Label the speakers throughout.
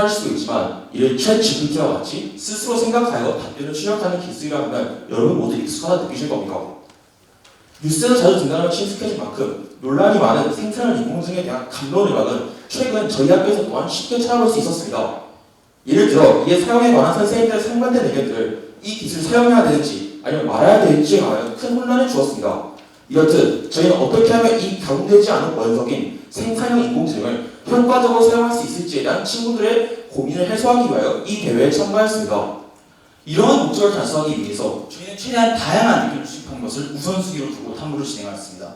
Speaker 1: 하실 수도 있지만 이를 챗GPT와 같이 스스로 생각하여 답변을 출력하는 기술이라면 여러분 모두 익숙하다 느끼실 겁니다. 뉴스에서 자주 등장하는 친숙해진 만큼 논란이 많은 생산형 인공지능에 대한 감론을박은 최근 저희 학교에서 또한 쉽게 찾아볼 수 있었습니다. 예를 들어 이에 사용에 관한 선생님들의 상반된 의견들을 이 기술을 사용해야 되는지 아니면 말아야 되는지에 관하여 큰 혼란을 주었습니다. 이렇듯 저희는 어떻게 하면 이 다운되지 않은 원석인 생산형 인공지능을 효과적으로 사용할 수 있을지에 대한 친구들의 고민을 해소하기 위하여 이 대회에 참가했습니다. 이러한 목적을 달성하기 위해서 저희는 최대한 다양한 의견을 수집하는 것을 우선순위로 두고 탐구를 진행하였습니다.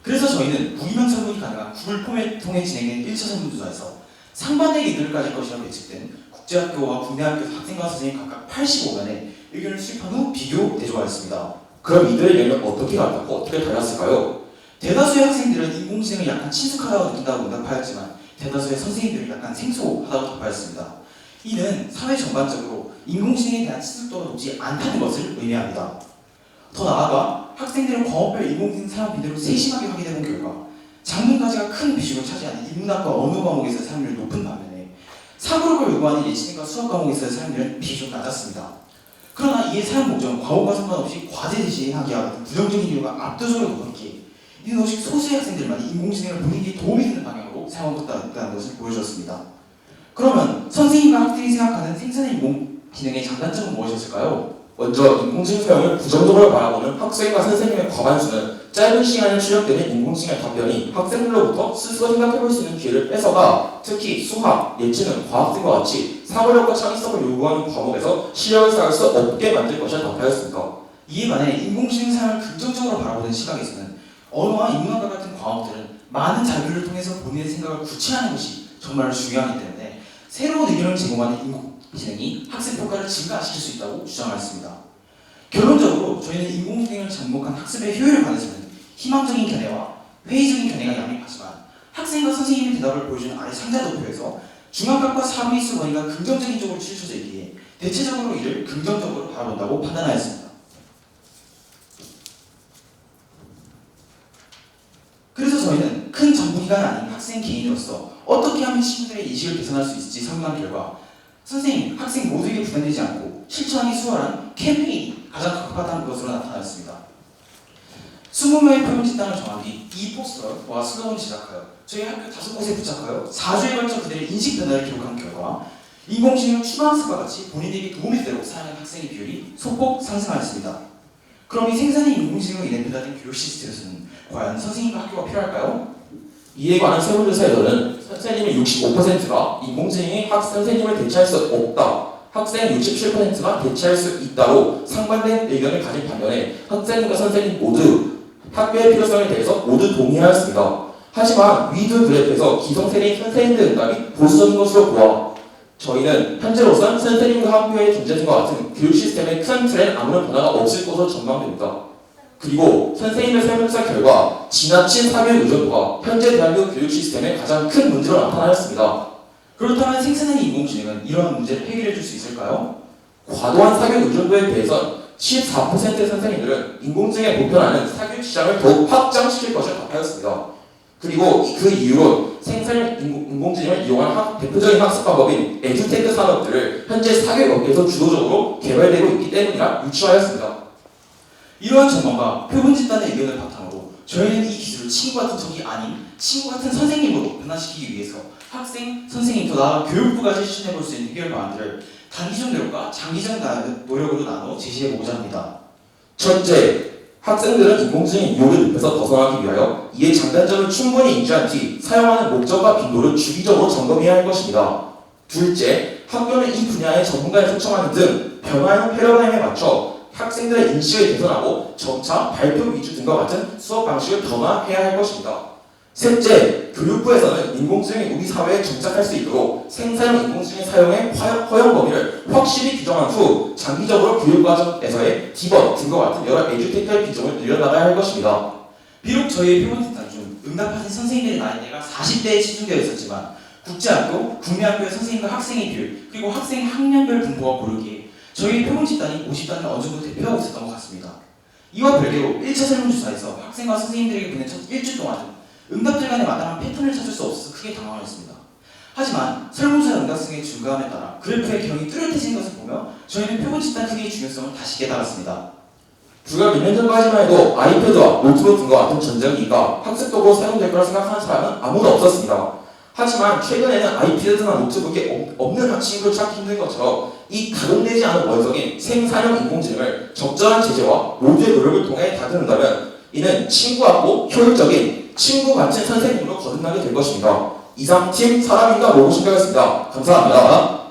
Speaker 1: 그래서 저희는 무기명 설문이 가능한 구글 폼을 통해 진행된 1차 설문조사에서 상반된 의견을 가질 것이라고 예측된 국제학교와 국내학교 학생과 선생님 각각 85명의 의견을 수집한 후 비교 대조하였습니다. 그럼 이들의 의견은 어떻게 같았고 어떻게 달랐을까요? 대다수의 학생들은 인공지능을 약간 친숙하다고 느낀다고 응답하였지만 대다수의 선생님들은 약간 생소하다고 답하였습니다. 이는 사회 전반적으로 인공지능에 대한 친숙도가 높지 않다는 것을 의미합니다. 더 나아가 학생들은 과목별 인공지능 사용 빈도를 세심하게 확인해본 결과 작문까지가 큰 비중을 차지하는 인문학과 언어 과목에서의 사용률이 높은 반면에 사고력을 요구하는 예체능과 수학 과목에서의 사용률은 비교적 낮았습니다. 그러나 이의 사용 목적은 과목과 상관없이 과제 제시하기와 같은 부정적인 이유가 압도적으로 높았기에 이는 오직 소수의 학생들만이 인공지능을 본인에게 도움이 되는 방향으로 사용하고 있다는 것을 보여주었습니다. 그러면 선생님과 학생이 생각하는 생산의 인공지능의 장단점은 무엇이었을까요? 먼저 인공지능 사용을 부정적으로 바라보는 학생과 선생님의 과반수는 짧은 시간에 출력되는 인공지능의 답변이 학생들로부터 스스로 생각해볼 수 있는 기회를 뺏어가 특히 수학, 예체능, 과학 등과 같이 사고력과 창의성을 요구하는 과목에서 실력을 쌓을 수 없게 만들 것이라 답하였습니다. 이에 반해 인공지능 사용을 긍정적으로 바라보는 시각에서는 언어와 인문학과 같은 과목들은 많은 자료를 통해서 본인의 생각을 구체화하는 것이 정말 중요하기 때문에 새로운 의견을 제공하는 인공지능이 학습 효과를 증가시킬 수 있다고 주장하였습니다. 결론적으로 저희는 인공지능을 접목한 학습의 효율에 관해서는 희망적인 견해와 회의적인 견해가 양립하지만 학생과 선생님의 대답을 보여주는 아래 상자 도표에서 중앙각과 사비수 원리가 긍정적인 쪽으로 치우쳐져 있기에 대체적으로 이를 긍정적으로 바라본다고 판단하였습니다. 그래서 저희는 큰 전문가가 아닌 학생 개인으로서 어떻게 하면 친구들의 인식을 개선할 수 있을지 설문한 결과 선생님, 학생 모두에게 부담되지 않고 실천하기 수월한 캠페인이 가장 적합하다는 것으로 나타났습니다. 20명의 표본 집단을 정한 뒤 이 포스터와 슬로건을 제작하여 저희 학교 5곳에 부착하여 4주에 걸쳐 그들의 인식 변화를 기록한 결과 인공지능을 초등학생과 같이 본인에게 도움이 되도록 사용하는 학생의 비율이 소폭 상승하였습니다. 그럼 이 생산의 인공지능으로 인해 배달된 교육 시스템에서는 과연 선생님과 학교가 필요할까요? 이에 관한 설문조사에서는 선생님의 65%가 인공지능이 선생님을 대체할 수 없다, 학생 67%가 대체할 수 있다로 상반된 의견을 가진 반면에 학생과 선생님 모두 학교의 필요성에 대해서 모두 동의하였습니다. 하지만 위드 그래프에서 기성세대인 선생님들 응답이 보수적인 것으로 보아 저희는 현재로선 선생님과 학교의 존재과 같은 교육 시스템의 큰 틀엔 아무런 변화가 없을 것으로 전망됩니다. 그리고 선생님의 설문조사 결과 지나친 사교육 의존도가 현재 대한민국 교육 시스템의 가장 큰 문제로 나타나였습니다. 그렇다면 생산의 인공지능은 이러한 문제를 해결해 줄 수 있을까요? 과도한 사교육 의존도에 대해선 14%의 선생님들은 인공지능에 보편하는 사교육 시장을 더욱 확장시킬 것을 답하였습니다. 그리고 그 이유로 생산형 인공지능을 이용한 대표적인 학습 방법인 에듀테크 산업들을 현재 사교육 업계에서 주도적으로 개발되고 있기 때문이라 유추하였습니다. 이러한 전망과 표본 집단의 의견을 바탕으로 저희는 이 기술을 친구 같은 적이 아닌 친구 같은 선생님으로 변화시키기 위해서 학생, 선생님, 더 나아가 교육부까지 실천해볼 수 있는 해결 방안들을 단기적 노력과 장기적 노력으로 나눠 제시해보고자 합니다. 첫째, 학생들은 인공지능 이용을 늪에서 벗어나기 위하여 이의 장단점을 충분히 인지한 뒤 사용하는 목적과 빈도를 주기적으로 점검해야 할 것입니다. 둘째, 학교는 이 분야의 전문가를 초청하는 등 변화형 패러다임에 맞춰 학생들의 인식을 개선하고 점차 발표 위주 등과 같은 수업 방식을 변화해야 할 것입니다. 셋째, 교육부에서는 인공지능이 우리 사회에 정착할 수 있도록 생산형 인공지능 사용의 허용 범위를 확실히 규정한 후 장기적으로 교육과정에서의 디버트 등과 같은 여러 에듀테크의 비중을 늘려나가야 할 것입니다. 비록 저희의 표본 집단 중 응답하신 선생님들의 나이대가 40대에 치중되어 있었지만 국제학교, 국내학교의 선생님과 학생의 비율, 그리고 학생 학년별 분포가 고르기에 저희의 표본 집단이 50단을 어느 정도 대표하고 있었던 것 같습니다. 이와 별개로 1차 설문조사에서 학생과 선생님들에게 보낸 첫 일주 동안은 응답들 간의 마땅한 패턴을 찾을 수 없어서 크게 당황했습니다. 하지만 설문조사 응답성의 증가함에 따라 그래프의 개형이 뚜렷해진 것을 보며 저희는 표본 집단 크기의 중요성을 다시 깨달았습니다.
Speaker 2: 불과 몇 년 전까지만 해도 아이패드와 노트북 등과 같은 전자기기가 학습 도구로 사용될 거라 생각하는 사람은 아무도 없었습니다. 하지만 최근에는 아이패드나 노트북이 없는 친구를 찾기 힘든 것처럼 이 가동되지 않은 원석인 생산형 인공지능을 적절한 제재와 모두의 노력을 통해 다듬는다면 이는 친구 같고 효율적인 친구 같은 선생님으로 거듭나게 될 것입니다. 이상 팀 사람인가 로봇인가였습니다. 감사합니다.